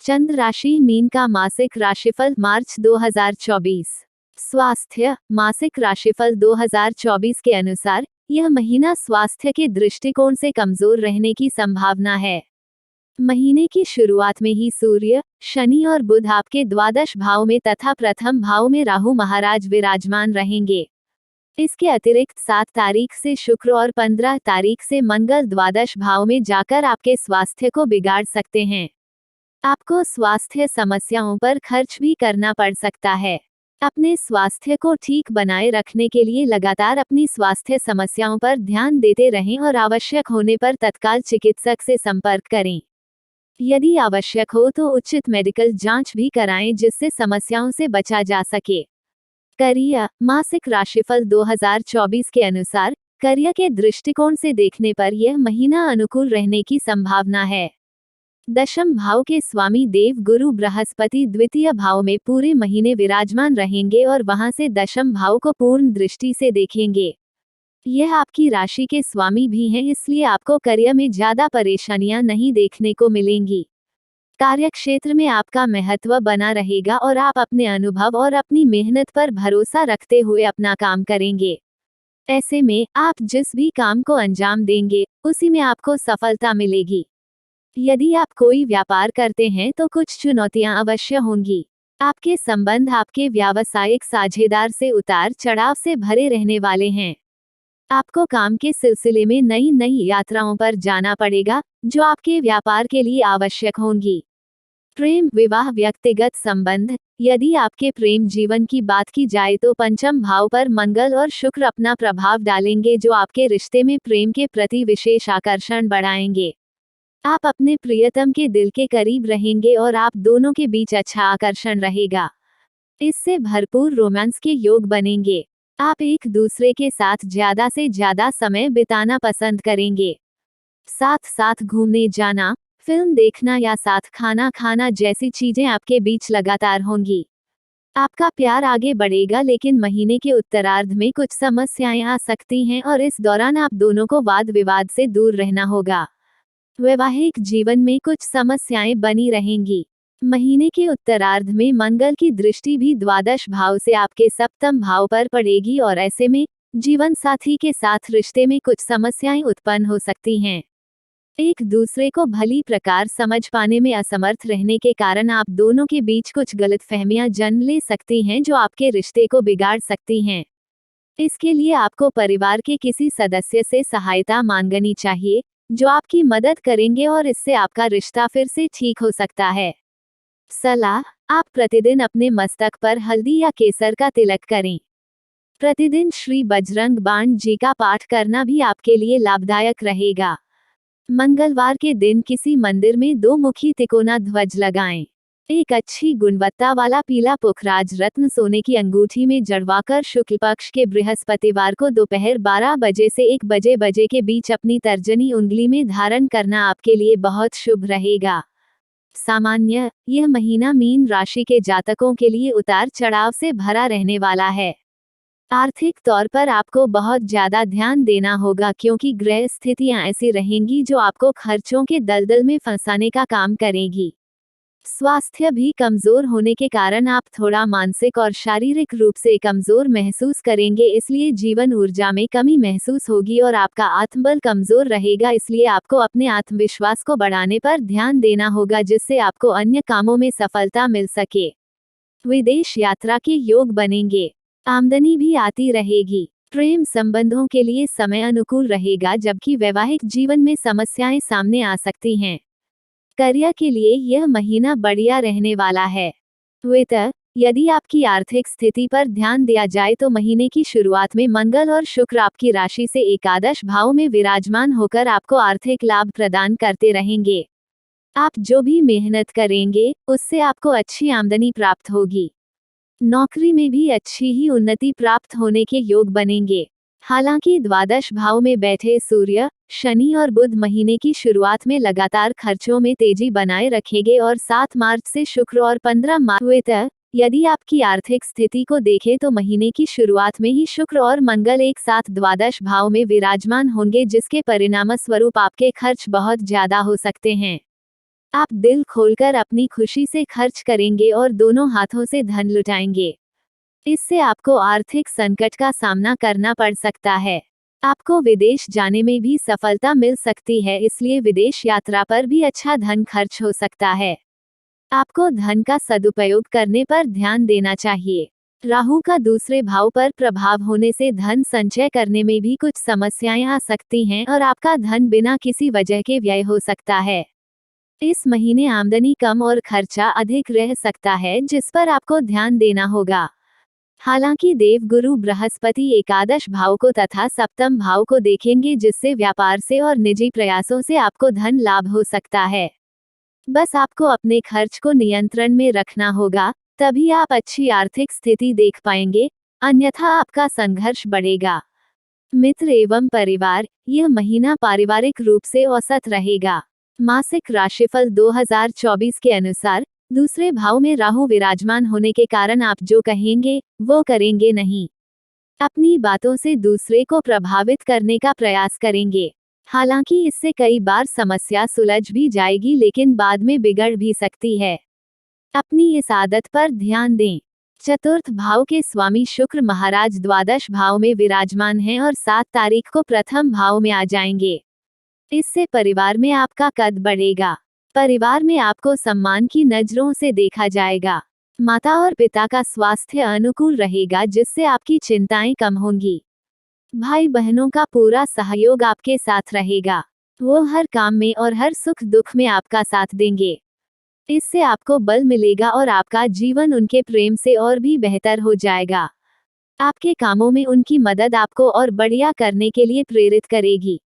चंद्र राशि मीन का मासिक राशिफल मार्च 2024। स्वास्थ्य मासिक राशिफल 2024 के अनुसार यह महीना स्वास्थ्य के दृष्टिकोण से कमजोर रहने की संभावना है। महीने की शुरुआत में ही सूर्य, शनि और बुध आपके द्वादश भाव में तथा प्रथम भाव में राहु महाराज विराजमान रहेंगे। इसके अतिरिक्त 7 तारीख से शुक्र और 15 तारीख से मंगल द्वादश भाव में जाकर आपके स्वास्थ्य को बिगाड़ सकते हैं। आपको स्वास्थ्य समस्याओं पर खर्च भी करना पड़ सकता है। अपने स्वास्थ्य को ठीक बनाए रखने के लिए लगातार अपनी स्वास्थ्य समस्याओं पर ध्यान देते रहें और आवश्यक होने पर तत्काल चिकित्सक से संपर्क करें। यदि आवश्यक हो तो उचित मेडिकल जांच भी कराएं जिससे समस्याओं से बचा जा सके। करियर मासिक राशिफल 2024 के अनुसार करियर के दृष्टिकोण से देखने पर यह महीना अनुकूल रहने की संभावना है। दशम भाव के स्वामी देव गुरु बृहस्पति द्वितीय भाव में पूरे महीने विराजमान रहेंगे और वहां से दशम भाव को पूर्ण दृष्टि से देखेंगे। यह आपकी राशि के स्वामी भी हैं, इसलिए आपको करियर में ज्यादा परेशानियां नहीं देखने को मिलेंगी। कार्यक्षेत्र में आपका महत्व बना रहेगा और आप अपने अनुभव और अपनी मेहनत पर भरोसा रखते हुए अपना काम करेंगे। ऐसे में आप जिस भी काम को अंजाम देंगे उसी में आपको सफलता मिलेगी। यदि आप कोई व्यापार करते हैं तो कुछ चुनौतियां अवश्य होंगी। आपके संबंध आपके व्यावसायिक साझेदार से उतार चढ़ाव से भरे रहने वाले हैं। आपको काम के सिलसिले में नई नई यात्राओं पर जाना पड़ेगा जो आपके व्यापार के लिए आवश्यक होंगी। प्रेम विवाह व्यक्तिगत संबंध यदि आपके प्रेम जीवन की बात की जाए तो पंचम भाव पर मंगल और शुक्र अपना प्रभाव डालेंगे जो आपके रिश्ते में प्रेम के प्रति विशेष आकर्षण बढ़ाएंगे। आप अपने प्रियतम के दिल के करीब रहेंगे और आप दोनों के बीच अच्छा आकर्षण रहेगा। इससे भरपूर रोमांस के योग बनेंगे। आप एक दूसरे के साथ ज्यादा से ज्यादा समय बिताना पसंद करेंगे। साथ साथ घूमने जाना, फिल्म देखना या साथ खाना खाना जैसी चीजें आपके बीच लगातार होंगी। आपका प्यार आगे बढ़ेगा लेकिन महीने के उत्तरार्ध में कुछ समस्याएं आ सकती हैं और इस दौरान आप दोनों को वाद विवाद से दूर रहना होगा। वैवाहिक जीवन में कुछ समस्याएं बनी रहेंगी। महीने के उत्तरार्ध में मंगल की दृष्टि भी द्वादश भाव से आपके सप्तम भाव पर पड़ेगी और ऐसे में जीवन साथी के साथ रिश्ते में कुछ समस्याएं उत्पन्न हो सकती हैं। एक दूसरे को भली प्रकार समझ पाने में असमर्थ रहने के कारण आप दोनों के बीच कुछ गलतफहमियां जन्म ले सकती हैं जो आपके रिश्ते को बिगाड़ सकती हैं। इसके लिए आपको परिवार के किसी सदस्य से सहायता मांगनी चाहिए जो आपकी मदद करेंगे और इससे आपका रिश्ता फिर से ठीक हो सकता है। सलाह आप प्रतिदिन अपने मस्तक पर हल्दी या केसर का तिलक करें। प्रतिदिन श्री बजरंग बाण जी का पाठ करना भी आपके लिए लाभदायक रहेगा। मंगलवार के दिन किसी मंदिर में 2 मुखी तिकोना ध्वज लगाएं। एक अच्छी गुणवत्ता वाला पीला पुखराज रत्न सोने की अंगूठी में जड़वाकर शुक्ल पक्ष के बृहस्पतिवार को दोपहर 12 बजे से 1 बजे के बीच अपनी तर्जनी उंगली में धारण करना आपके लिए बहुत शुभ रहेगा। सामान्य यह महीना मीन राशि के जातकों के लिए उतार चढ़ाव से भरा रहने वाला है। आर्थिक तौर पर आपको बहुत ज्यादा ध्यान देना होगा क्योंकि ग्रह स्थितियां ऐसी रहेंगी जो आपको खर्चों के दलदल में फंसाने का काम करेगी। स्वास्थ्य भी कमजोर होने के कारण आप थोड़ा मानसिक और शारीरिक रूप से कमजोर महसूस करेंगे, इसलिए जीवन ऊर्जा में कमी महसूस होगी और आपका आत्मबल कमजोर रहेगा। इसलिए आपको अपने आत्मविश्वास को बढ़ाने पर ध्यान देना होगा जिससे आपको अन्य कामों में सफलता मिल सके। विदेश यात्रा के योग बनेंगे। आमदनी भी आती रहेगी। प्रेम संबंधों के लिए समय अनुकूल रहेगा जबकि वैवाहिक जीवन में समस्याएं सामने आ सकती हैं। करियर के लिए यह महीना बढ़िया रहने वाला है। वित्त यदि आपकी आर्थिक स्थिति पर ध्यान दिया जाए तो महीने की शुरुआत में मंगल और शुक्र आपकी राशि से एकादश भाव में विराजमान होकर आपको आर्थिक लाभ प्रदान करते रहेंगे। आप जो भी मेहनत करेंगे उससे आपको अच्छी आमदनी प्राप्त होगी। नौकरी में भी अच्छी ही उन्नति प्राप्त होने के योग बनेंगे। हालांकि द्वादश भाव में बैठे सूर्य, शनि और बुध महीने की शुरुआत में लगातार खर्चों में तेजी बनाए रखेंगे और 7 मार्च से शुक्र और 15 मार्च तक यदि आपकी आर्थिक स्थिति को देखें तो महीने की शुरुआत में ही शुक्र और मंगल एक साथ द्वादश भाव में विराजमान होंगे जिसके परिणामस्वरूप आपके खर्च बहुत ज्यादा हो सकते हैं। आप दिल खोलकर अपनी खुशी से खर्च करेंगे और दोनों हाथों से धन लुटाएंगे। इससे आपको आर्थिक संकट का सामना करना पड़ सकता है। आपको विदेश जाने में भी सफलता मिल सकती है, इसलिए विदेश यात्रा पर भी अच्छा धन खर्च हो सकता है। आपको धन का सदुपयोग करने पर ध्यान देना चाहिए। राहु का दूसरे भाव पर प्रभाव होने से धन संचय करने में भी कुछ समस्याएं आ सकती हैं और आपका धन बिना किसी वजह के व्यय हो सकता है। इस महीने आमदनी कम और खर्चा अधिक रह सकता है, जिस पर आपको ध्यान देना होगा। हालांकि देवगुरु बृहस्पति एकादश भाव को तथा सप्तम भाव को देखेंगे, जिससे व्यापार से और निजी प्रयासों से आपको धन लाभ हो सकता है। बस आपको अपने खर्च को नियंत्रण में रखना होगा, तभी आप अच्छी आर्थिक स्थिति देख पाएंगे, अन्यथा आपका संघर्ष बढ़ेगा। मित्र एवं परिवार, यह महीना पारिवारिक रूप से औसत रहेगा। मासिक राशिफल 2024 के अनुसार दूसरे भाव में राहु विराजमान होने के कारण आप जो कहेंगे वो करेंगे नहीं। अपनी बातों से दूसरे को प्रभावित करने का प्रयास करेंगे। हालांकि इससे कई बार समस्या सुलझ भी जाएगी, लेकिन बाद में बिगड़ भी सकती है। अपनी इस आदत पर ध्यान दें। चतुर्थ भाव के स्वामी शुक्र महाराज द्वादश भाव में विराजमान हैं और 7 तारीख को प्रथम भाव में आ जाएंगे। इससे परिवार में आपका कद बढ़ेगा। परिवार में आपको सम्मान की नजरों से देखा जाएगा। माता और पिता का स्वास्थ्य अनुकूल रहेगा, जिससे आपकी चिंताएं कम होंगी। भाई बहनों का पूरा सहयोग आपके साथ रहेगा। वो हर काम में और हर सुख दुख में आपका साथ देंगे। इससे आपको बल मिलेगा और आपका जीवन उनके प्रेम से और भी बेहतर हो जाएगा। आपके कामों में उनकी मदद आपको और बढ़िया करने के लिए प्रेरित करेगी।